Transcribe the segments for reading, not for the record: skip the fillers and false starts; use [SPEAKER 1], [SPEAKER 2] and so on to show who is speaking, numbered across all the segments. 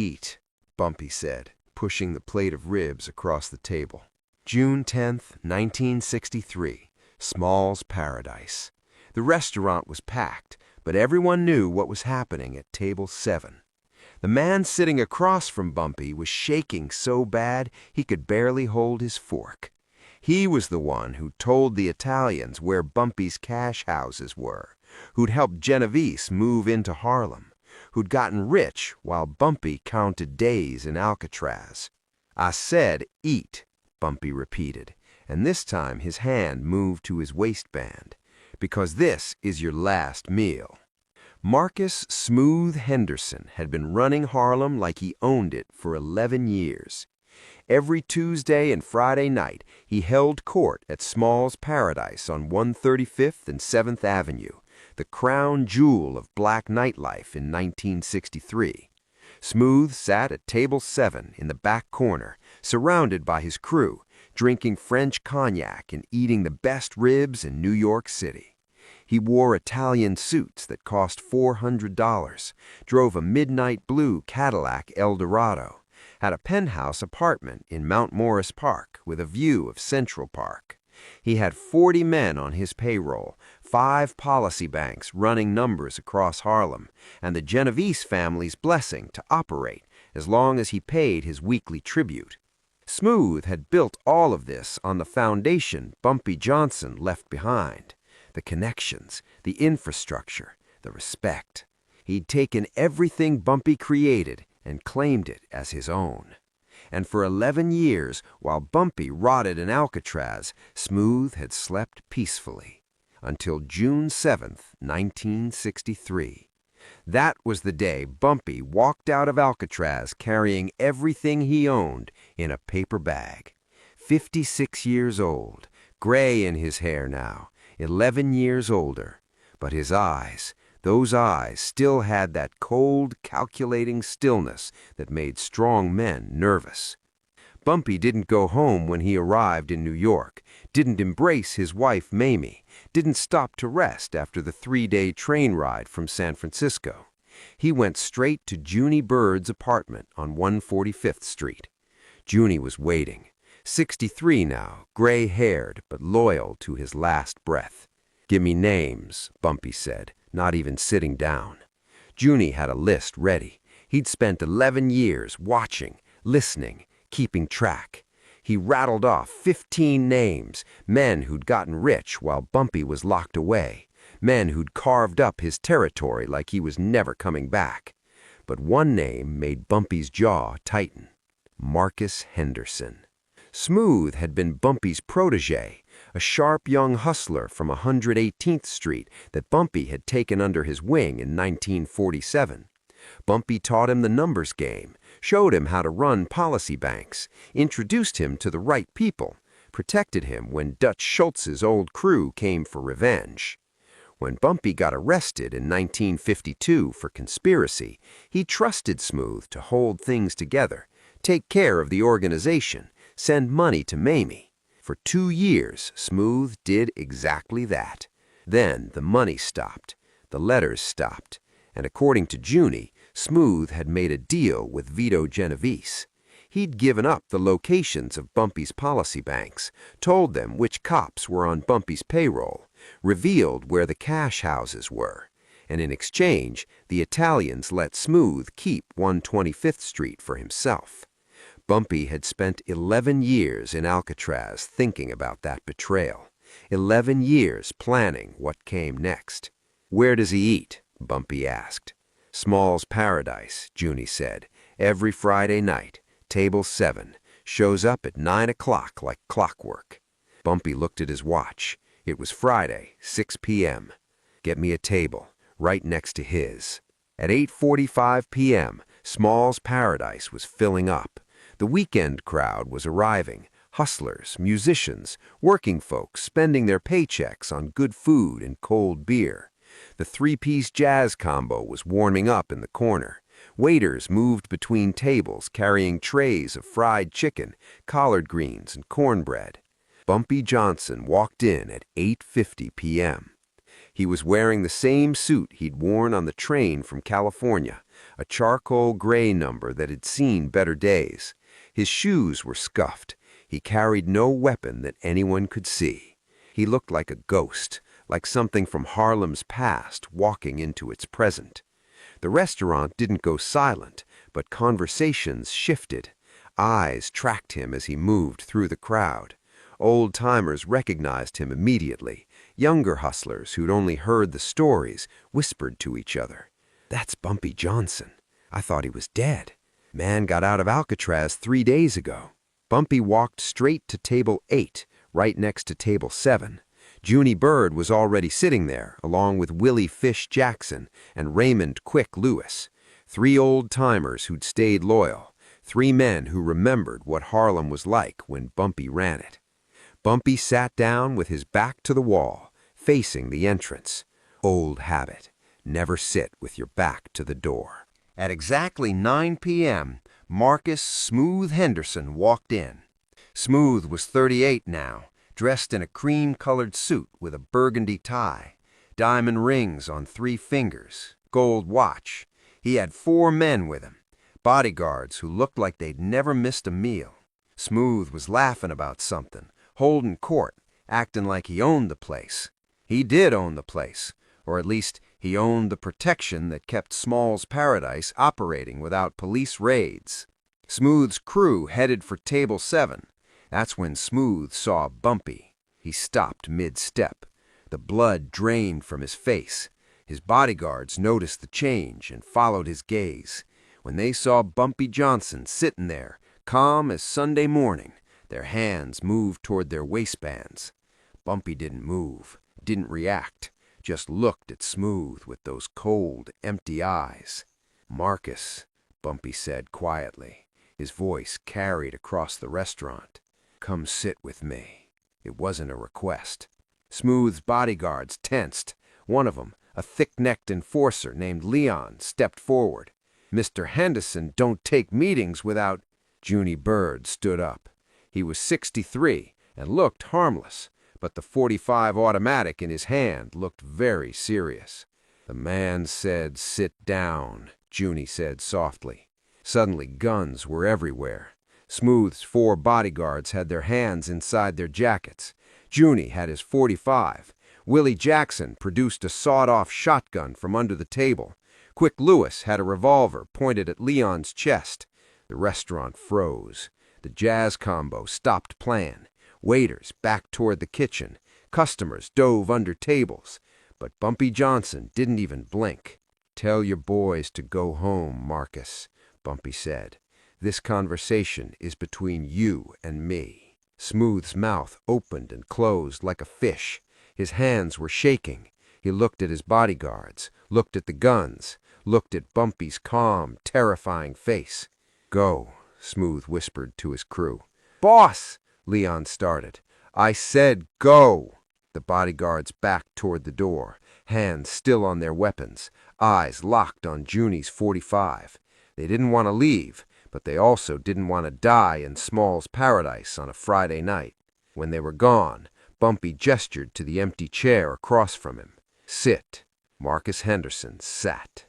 [SPEAKER 1] Eat, Bumpy said, pushing the plate of ribs across the table. June 10th, 1963, Small's Paradise. The restaurant was packed, but everyone knew what was happening at table 7. The man sitting across from Bumpy was shaking so bad he could barely hold his fork. He was the one who told the Italians where Bumpy's cash houses were, who'd helped Genovese move into Harlem, who'd gotten rich while Bumpy counted days in Alcatraz. "I said eat," Bumpy repeated, and this time his hand moved to his waistband. "Because this is your last meal." Marcus "Smooth" Henderson had been running Harlem like he owned it for 11 years. Every Tuesday and Friday night, he held court at Small's Paradise on 135th and 7th Avenue, the crown jewel of black nightlife in 1963. Smooth sat at table 7 in the back corner, surrounded by his crew, drinking French cognac and eating the best ribs in New York City. He wore Italian suits that cost $400, drove a midnight blue Cadillac Eldorado, had a penthouse apartment in Mount Morris Park with a view of Central Park. He had 40 men on his payroll, 5 policy banks running numbers across Harlem, and the Genovese family's blessing to operate as long as he paid his weekly tribute. Smooth had built all of this on the foundation Bumpy Johnson left behind. The connections, the infrastructure, the respect. He'd taken everything Bumpy created and claimed it as his own. And for 11 years, while Bumpy rotted in Alcatraz, Smooth had slept peacefully. Until June 7th, 1963. That was the day Bumpy walked out of Alcatraz carrying everything he owned in a paper bag. 56 years old, gray in his hair now, 11 years older. But his eyes, those eyes still had that cold, calculating stillness that made strong men nervous. Bumpy didn't go home when he arrived in New York, didn't embrace his wife Mamie, didn't stop to rest after the 3-day train ride from San Francisco. He went straight to Junie Bird's apartment on 145th Street. Junie was waiting, 63 now, gray-haired but loyal to his last breath. "Give me names," Bumpy said, not even sitting down. Junie had a list ready. He'd spent 11 years watching, listening, keeping track. He rattled off 15 names, men who'd gotten rich while Bumpy was locked away, men who'd carved up his territory like he was never coming back. But one name made Bumpy's jaw tighten. Marcus Henderson. Smooth had been Bumpy's protege, a sharp young hustler from 118th Street that Bumpy had taken under his wing in 1947. Bumpy taught him the numbers game, showed him how to run policy banks, introduced him to the right people, protected him when Dutch Schultz's old crew came for revenge. When Bumpy got arrested in 1952 for conspiracy, he trusted Smooth to hold things together, take care of the organization, send money to Mamie. For 2 years, Smooth did exactly that. Then the money stopped, the letters stopped, and according to Junie, Smooth had made a deal with Vito Genovese. He'd given up the locations of Bumpy's policy banks, told them which cops were on Bumpy's payroll, revealed where the cash houses were, and in exchange, the Italians let Smooth keep 125th Street for himself. Bumpy had spent 11 years in Alcatraz thinking about that betrayal, 11 years planning what came next. "Where does he eat?" Bumpy asked. "Small's Paradise," Junie said, "every Friday night, table 7, shows up at 9 o'clock like clockwork." Bumpy looked at his watch. It was Friday, 6 p.m. "Get me a table, right next to his." At 8:45 p.m., Small's Paradise was filling up. The weekend crowd was arriving, hustlers, musicians, working folks spending their paychecks on good food and cold beer. The 3-piece jazz combo was warming up in the corner. Waiters moved between tables carrying trays of fried chicken, collard greens, and cornbread. Bumpy Johnson walked in at 8:50 p.m. He was wearing the same suit he'd worn on the train from California, a charcoal gray number that had seen better days. His shoes were scuffed. He carried no weapon that anyone could see. He looked like a ghost, like something from Harlem's past walking into its present. The restaurant didn't go silent, but conversations shifted. Eyes tracked him as he moved through the crowd. Old-timers recognized him immediately. Younger hustlers who'd only heard the stories whispered to each other, "That's Bumpy Johnson. I thought he was dead. Man got out of Alcatraz 3 days ago." Bumpy walked straight to table 8, right next to table 7. Junie Bird was already sitting there, along with Willie Fish Jackson and Raymond Quick Lewis, 3 old-timers who'd stayed loyal, 3 men who remembered what Harlem was like when Bumpy ran it. Bumpy sat down with his back to the wall, facing the entrance. Old habit. Never sit with your back to the door. At exactly 9 p.m., Marcus "Smooth" Henderson walked in. Smooth was 38 now, dressed in a cream-colored suit with a burgundy tie, diamond rings on 3 fingers, gold watch. He had 4 men with him, bodyguards who looked like they'd never missed a meal. Smooth was laughing about something, holding court, acting like he owned the place. He did own the place, or at least he owned the protection that kept Small's Paradise operating without police raids. Smooth's crew headed for table 7. That's when Smooth saw Bumpy. He stopped mid-step. The blood drained from his face. His bodyguards noticed the change and followed his gaze. When they saw Bumpy Johnson sitting there, calm as Sunday morning, their hands moved toward their waistbands. Bumpy didn't move, didn't react, just looked at Smooth with those cold, empty eyes. "Marcus," Bumpy said quietly. His voice carried across the restaurant. "Come sit with me." It wasn't a request. Smooth's bodyguards tensed. One of them, a thick-necked enforcer named Leon, stepped forward. "Mr. Henderson don't take meetings without—" Junie Bird stood up. He was 63 and looked harmless, but the .45 automatic in his hand looked very serious. "The man said sit down," Junie said softly. Suddenly guns were everywhere. Smooth's 4 bodyguards had their hands inside their jackets. Junie had his .45. Willie Jackson produced a sawed-off shotgun from under the table. Quick Lewis had a revolver pointed at Leon's chest. The restaurant froze. The jazz combo stopped playing. Waiters backed toward the kitchen. Customers dove under tables. But Bumpy Johnson didn't even blink. "Tell your boys to go home, Marcus," Bumpy said. "This conversation is between you and me." Smooth's mouth opened and closed like a fish. His hands were shaking. He looked at his bodyguards, looked at the guns, looked at Bumpy's calm, terrifying face. "Go," Smooth whispered to his crew. "Boss!" Leon started. "I said go!" The bodyguards backed toward the door, hands still on their weapons, eyes locked on Junie's .45. They didn't want to leave, but they also didn't want to die in Small's Paradise on a Friday night. When they were gone, Bumpy gestured to the empty chair across from him. "Sit." Marcus Henderson sat.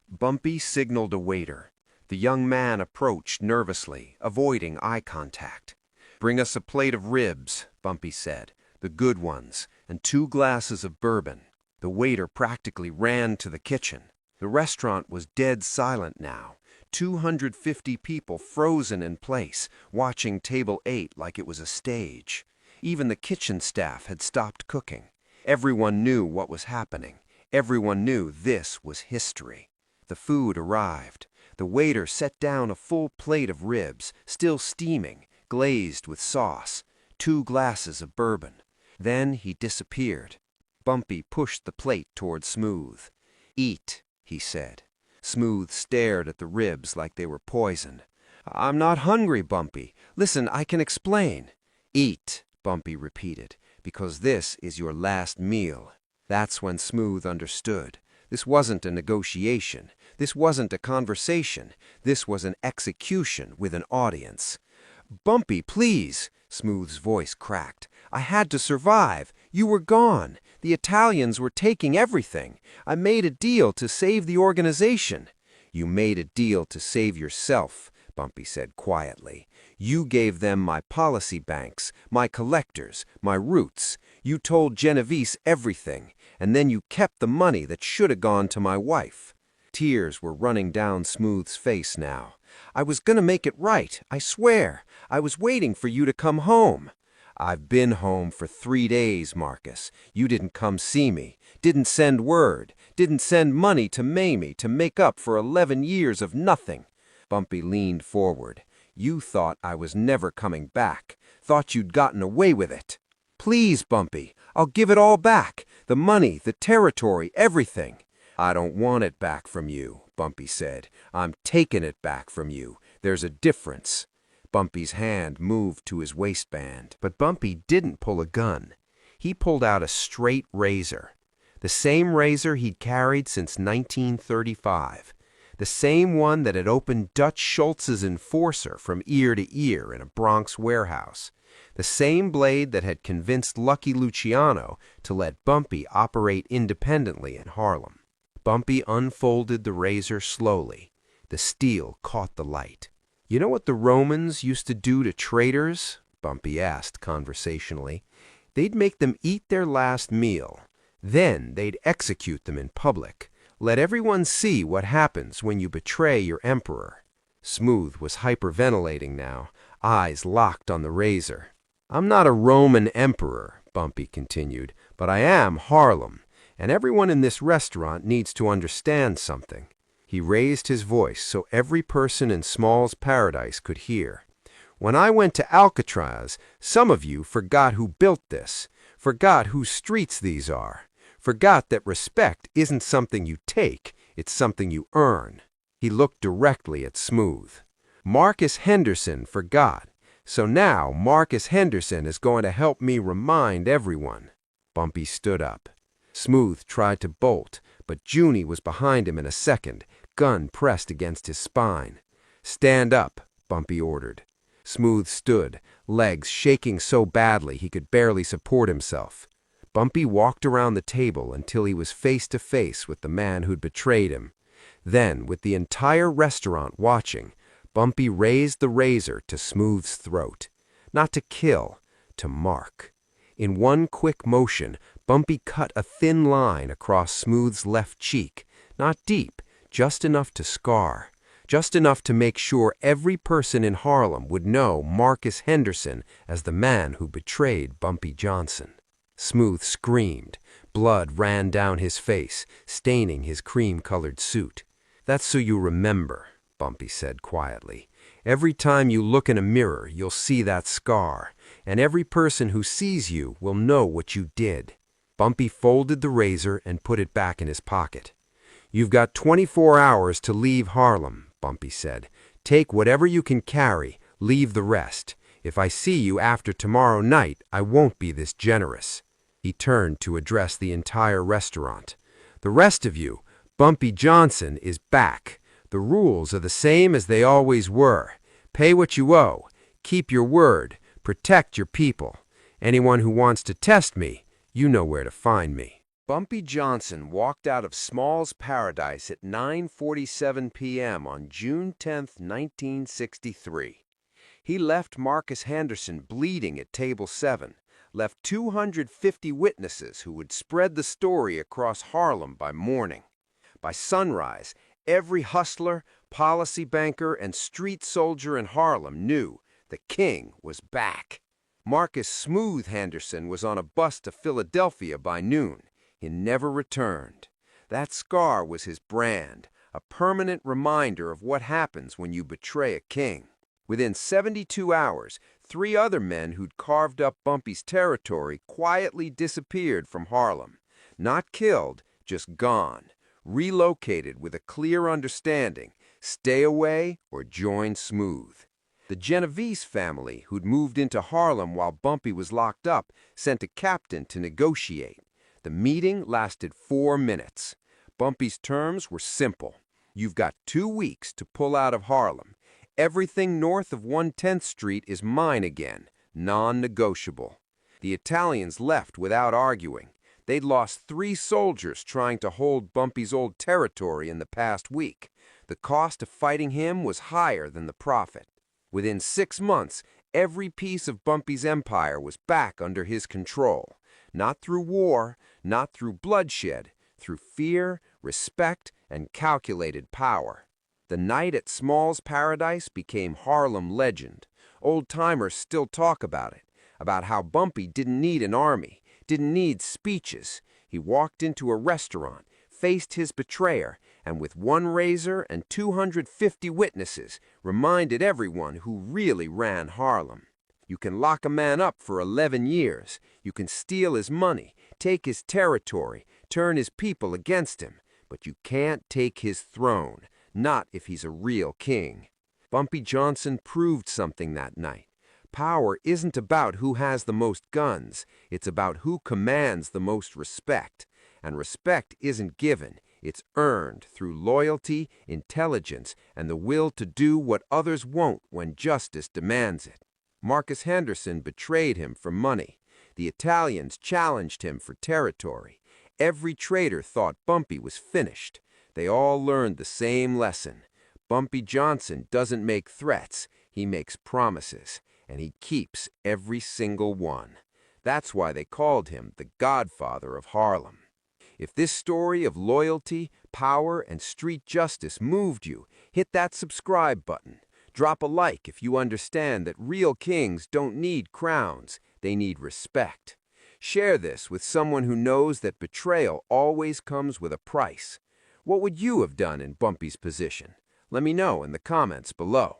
[SPEAKER 1] Bumpy signaled a waiter. The young man approached nervously, avoiding eye contact. "Bring us a plate of ribs," Bumpy said, "the good ones, and 2 glasses of bourbon." The waiter practically ran to the kitchen. The restaurant was dead silent now. 250 people frozen in place, watching table 8 like it was a stage. Even the kitchen staff had stopped cooking. Everyone knew what was happening. Everyone knew this was history. The food arrived. The waiter set down a full plate of ribs, still steaming, glazed with sauce, 2 glasses of bourbon. Then he disappeared. Bumpy pushed the plate toward Smooth. "Eat," he said. Smooth stared at the ribs like they were poison. "I'm not hungry, Bumpy. Listen, I can explain." "Eat," Bumpy repeated, "because this is your last meal." That's when Smooth understood. This wasn't a negotiation. This wasn't a conversation. This was an execution with an audience. Bumpy, please, Smooth's voice cracked. I had to survive. You were gone. The Italians were taking everything. I made a deal to save the organization. You made a deal to save yourself, Bumpy said quietly. You gave them my policy banks, my collectors, my roots. You told Genovese everything, and then you kept the money that should have gone to my wife. Tears were running down Smooth's face now. I was gonna make it right, I swear. I was waiting for you to come home. I've been home for 3 days, Marcus. You didn't come see me, didn't send word, didn't send money to Mamie to make up for 11 years of nothing. Bumpy leaned forward. You thought I was never coming back, thought you'd gotten away with it. Please, Bumpy, I'll give it all back. The money, the territory, everything. I don't want it back from you, Bumpy said. I'm taking it back from you. There's a difference. Bumpy's hand moved to his waistband, but Bumpy didn't pull a gun. He pulled out a straight razor. The same razor he'd carried since 1935. The same one that had opened Dutch Schultz's enforcer from ear to ear in a Bronx warehouse. The same blade that had convinced Lucky Luciano to let Bumpy operate independently in Harlem. Bumpy unfolded the razor slowly. The steel caught the light. You know what the Romans used to do to traitors? Bumpy asked conversationally. They'd make them eat their last meal. Then they'd execute them in public. Let everyone see what happens when you betray your emperor. Smooth was hyperventilating now, eyes locked on the razor. I'm not a Roman emperor, Bumpy continued, but I am Harlem, and everyone in this restaurant needs to understand something. He raised his voice so every person in Small's Paradise could hear. When I went to Alcatraz, some of you forgot who built this, forgot whose streets these are, forgot that respect isn't something you take, it's something you earn. He looked directly at Smooth. Marcus Henderson forgot, so now Marcus Henderson is going to help me remind everyone. Bumpy stood up. Smooth tried to bolt, but Junie was behind him in a second, gun pressed against his spine. Stand up, Bumpy ordered. Smooth stood, legs shaking so badly he could barely support himself. Bumpy walked around the table until he was face to face with the man who'd betrayed him. Then, with the entire restaurant watching, Bumpy raised the razor to Smooth's throat. Not to kill, to mark. In one quick motion, Bumpy cut a thin line across Smooth's left cheek, not deep, just enough to scar, just enough to make sure every person in Harlem would know Marcus Henderson as the man who betrayed Bumpy Johnson. Smooth screamed. Blood ran down his face, staining his cream-colored suit. That's so you remember, Bumpy said quietly. Every time you look in a mirror, you'll see that scar, and every person who sees you will know what you did. Bumpy folded the razor and put it back in his pocket. You've got 24 hours to leave Harlem, Bumpy said. Take whatever you can carry, leave the rest. If I see you after tomorrow night, I won't be this generous. He turned to address the entire restaurant. The rest of you, Bumpy Johnson is back. The rules are the same as they always were. Pay what you owe. Keep your word. Protect your people. Anyone who wants to test me, you know where to find me. Bumpy Johnson walked out of Small's Paradise at 9:47 p.m. on June 10, 1963. He left Marcus Henderson bleeding at Table 7, left 250 witnesses who would spread the story across Harlem by morning. By sunrise, every hustler, policy banker, and street soldier in Harlem knew the king was back. Marcus Smooth Henderson was on a bus to Philadelphia by noon. He never returned. That scar was his brand, a permanent reminder of what happens when you betray a king. Within 72 hours, 3 other men who'd carved up Bumpy's territory quietly disappeared from Harlem. Not killed, just gone. Relocated with a clear understanding, stay away or join Smooth. The Genovese family, who'd moved into Harlem while Bumpy was locked up, sent a captain to negotiate. The meeting lasted 4 minutes. Bumpy's terms were simple. You've got 2 weeks to pull out of Harlem. Everything north of 110th Street is mine again, non-negotiable. The Italians left without arguing. They'd lost 3 soldiers trying to hold Bumpy's old territory in the past week. The cost of fighting him was higher than the profit. Within 6 months, every piece of Bumpy's empire was back under his control. Not through war, not through bloodshed, through fear, respect, and calculated power. The night at Small's Paradise became Harlem legend. Old-timers still talk about it, about how Bumpy didn't need an army, didn't need speeches. He walked into a restaurant, faced his betrayer, and with 1 razor and 250 witnesses, reminded everyone who really ran Harlem. You can lock a man up for 11 years. You can steal his money, take his territory, turn his people against him. But you can't take his throne, not if he's a real king. Bumpy Johnson proved something that night. Power isn't about who has the most guns. It's about who commands the most respect. And respect isn't given. It's earned through loyalty, intelligence, and the will to do what others won't when justice demands it. Marcus Henderson betrayed him for money. The Italians challenged him for territory. Every traitor thought Bumpy was finished. They all learned the same lesson. Bumpy Johnson doesn't make threats, he makes promises, and he keeps every single one. That's why they called him the Godfather of Harlem. If this story of loyalty, power, and street justice moved you, hit that subscribe button. Drop a like if you understand that real kings don't need crowns, they need respect. Share this with someone who knows that betrayal always comes with a price. What would you have done in Bumpy's position? Let me know in the comments below.